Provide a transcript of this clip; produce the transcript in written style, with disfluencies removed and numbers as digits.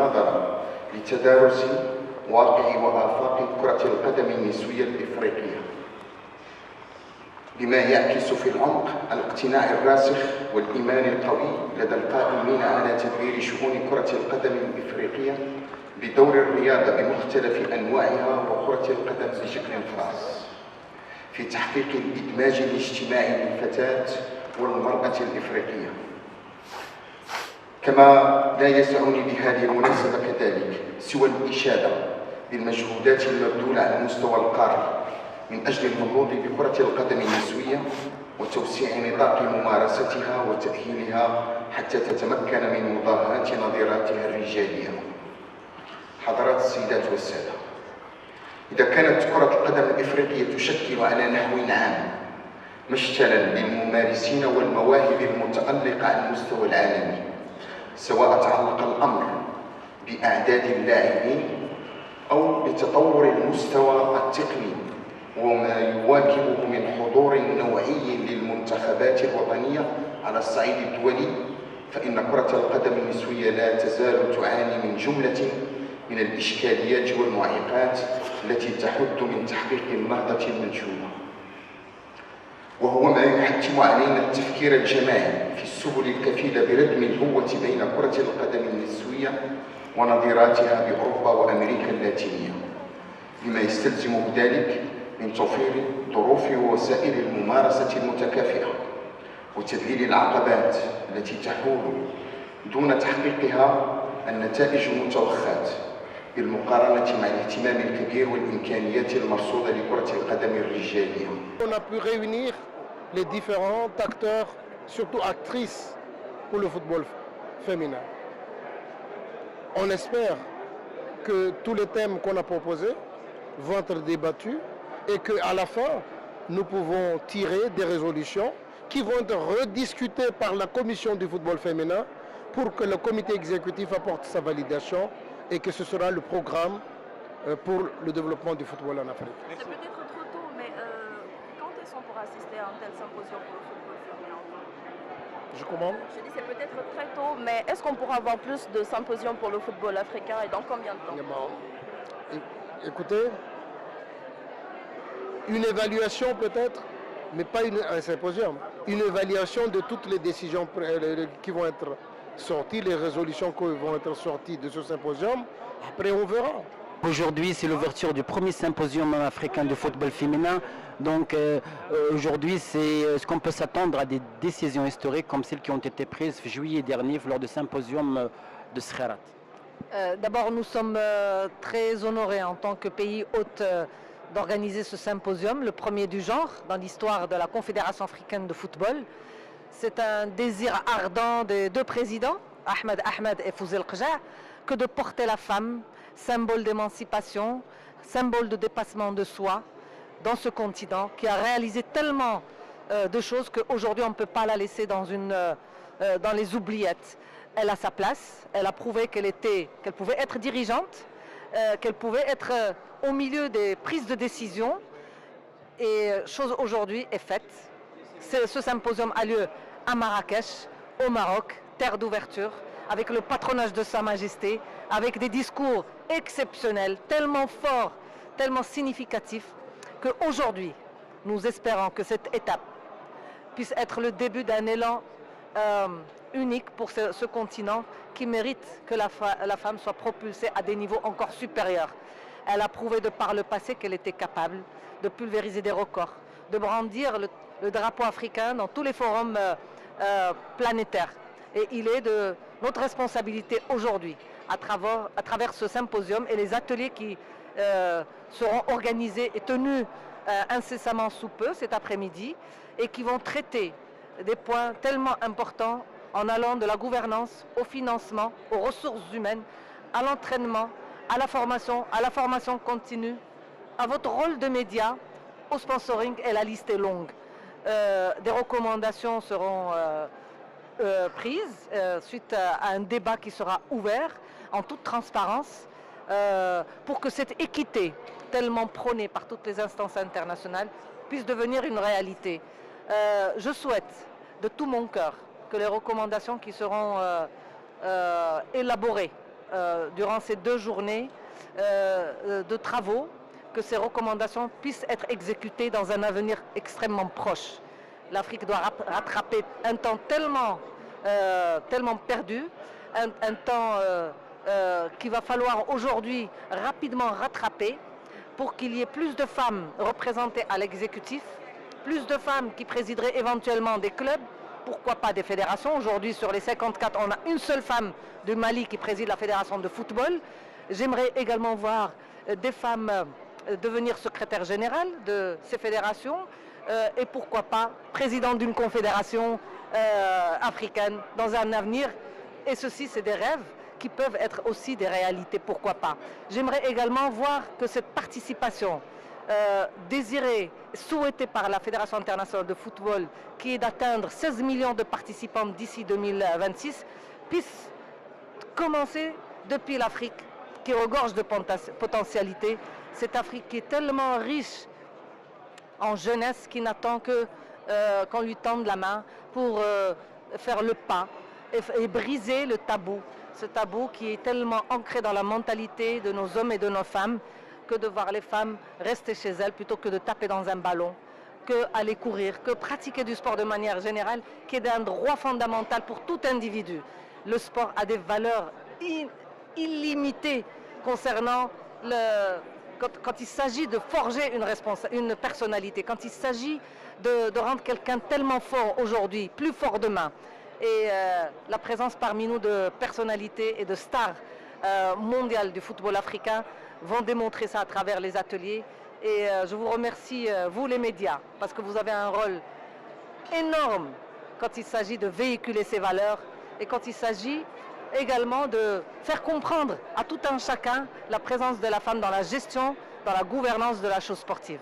المناظرة لتدارس واقع وآفاق كرة القدم النسوية الإفريقية بما يعكس في العمق الاقتناع الراسخ والإيمان القوي لدى القائمين على تدبير شؤون كرة القدم الإفريقية بدور الرياضة بمختلف أنواعها وكرة القدم بشكل خاص في تحقيق الإدماج الاجتماعي للفتاة والمرأة الإفريقية. كما لا يسعني بهذه المناسبة كذلك سوى الإشادة بالمجهودات المبذولة على المستوى القاري من أجل النهوض بكرة القدم النسوية وتوسيع نطاق ممارستها وتأهيلها حتى تتمكن من مضاهاة نظيراتها الرجالية. حضرات السيدات والسادة، إذا كانت كرة القدم الإفريقية تشكل على نحو عام مشتلا للممارسين والمواهب المتألقة على المستوى العالمي، سواء تعلق الأمر بأعداد اللاعبين أو بتطور المستوى التقني وما يواكبه من حضور نوعي للمنتخبات الوطنية على الصعيد الدولي، فإن كرة القدم النسوية لا تزال تعاني من جملة من الإشكاليات والمعيقات التي تحد من تحقيق النهضة المنشودة، وهو ما يحتم علينا التفكير الجماعي في السبل الكفيلة بردم الهوة بين كرة القدم النسوية ونظيراتها بأوروبا وأمريكا اللاتينية، بما يستلزم بذلك من توفير ظروف ووسائل الممارسة المتكافئة وتذليل العقبات التي تحول دون تحقيقها النتائج المتوخاة بالمقارنة مع الاهتمام الكبير والإمكانيات المرصودة لكرة القدم الرجالية. On a pu réunir les différents acteurs, surtout actrices, pour le football féminin. On espère que tous les thèmes qu'on a proposés vont être débattus et qu'à la fin, nous pouvons tirer des résolutions qui vont être rediscutées par la commission du football féminin pour que le comité exécutif apporte sa validation et que ce sera le programme pour le développement du football en Afrique. C'est peut-être trop tôt, mais quand est-ce qu'on pourra assister à un tel symposium pour le football féminin? Je commande. Je dis c'est peut-être très tôt, mais est-ce qu'on pourra avoir plus de symposiums pour le football africain et dans combien de temps? Écoutez, une évaluation peut-être, mais pas un symposium. Une évaluation de toutes les décisions qui vont être sorties, les résolutions qui vont être sorties de ce symposium. Après, on verra. Aujourd'hui, c'est l'ouverture du premier symposium africain de football féminin. Donc aujourd'hui, c'est ce qu'on peut s'attendre à des décisions historiques comme celles qui ont été prises en juillet dernier lors du symposium de Skhirat. D'abord, nous sommes très honorés en tant que pays hôte d'organiser ce symposium, le premier du genre dans l'histoire de la Confédération africaine de football. C'est un désir ardent des deux présidents, Ahmed et Fouzi El-Qja, que de porter la femme, symbole d'émancipation, symbole de dépassement de soi dans ce continent qui a réalisé tellement de choses qu'aujourd'hui on ne peut pas la laisser dans les oubliettes. Elle a sa place, elle a prouvé qu'elle pouvait être dirigeante, qu'elle pouvait être au milieu des prises de décision, et chose aujourd'hui est faite. Ce symposium a lieu à Marrakech, au Maroc, terre d'ouverture, avec le patronage de Sa Majesté, avec des discours exceptionnels, tellement forts, tellement significatifs, qu'aujourd'hui, nous espérons que cette étape puisse être le début d'un élan unique pour ce continent qui mérite que la femme soit propulsée à des niveaux encore supérieurs. Elle a prouvé de par le passé qu'elle était capable de pulvériser des records, de brandir le drapeau africain dans tous les forums planétaires. Et il est de notre responsabilité aujourd'hui, à travers ce symposium et les ateliers qui seront organisés et tenus incessamment sous peu cet après-midi, et qui vont traiter des points tellement importants en allant de la gouvernance au financement, aux ressources humaines, à l'entraînement, à la formation continue, à votre rôle de média, au sponsoring, et la liste est longue. Des recommandations seront prises suite à un débat qui sera ouvert en toute transparence pour que cette équité tellement prônée par toutes les instances internationales puisse devenir une réalité. Je souhaite de tout mon cœur que les recommandations qui seront élaborées durant ces 2 journées de travaux, que ces recommandations puissent être exécutées dans un avenir extrêmement proche. L'Afrique doit rattraper un temps tellement perdu, un temps qu'il va falloir aujourd'hui rapidement rattraper pour qu'il y ait plus de femmes représentées à l'exécutif, plus de femmes qui présideraient éventuellement des clubs, pourquoi pas des fédérations. Aujourd'hui, sur les 54, on a une seule femme du Mali qui préside la fédération de football. J'aimerais également voir des femmes devenir secrétaire générale de ces fédérations et pourquoi pas présidente d'une confédération africaine dans un avenir. Et ceci, c'est des rêves qui peuvent être aussi des réalités, pourquoi pas. J'aimerais également voir que cette participation désirée, souhaitée par la Fédération internationale de football, qui est d'atteindre 16 millions de participants d'ici 2026, puisse commencer depuis l'Afrique, qui regorge de potentialités. Cette Afrique qui est tellement riche en jeunesse, qui n'attend que qu'on lui tende la main pour faire le pas et briser le tabou. Ce tabou qui est tellement ancré dans la mentalité de nos hommes et de nos femmes, que de voir les femmes rester chez elles plutôt que de taper dans un ballon, que aller courir, que pratiquer du sport de manière générale, qui est un droit fondamental pour tout individu. Le sport a des valeurs illimitées concernant quand il s'agit de forger une personnalité, quand il s'agit de rendre quelqu'un tellement fort aujourd'hui, plus fort demain. Et la présence parmi nous de personnalités et de stars mondiales du football africain vont démontrer ça à travers les ateliers. Et je vous remercie, vous les médias, parce que vous avez un rôle énorme quand il s'agit de véhiculer ces valeurs et quand il s'agit également de faire comprendre à tout un chacun la présence de la femme dans la gestion, dans la gouvernance de la chose sportive.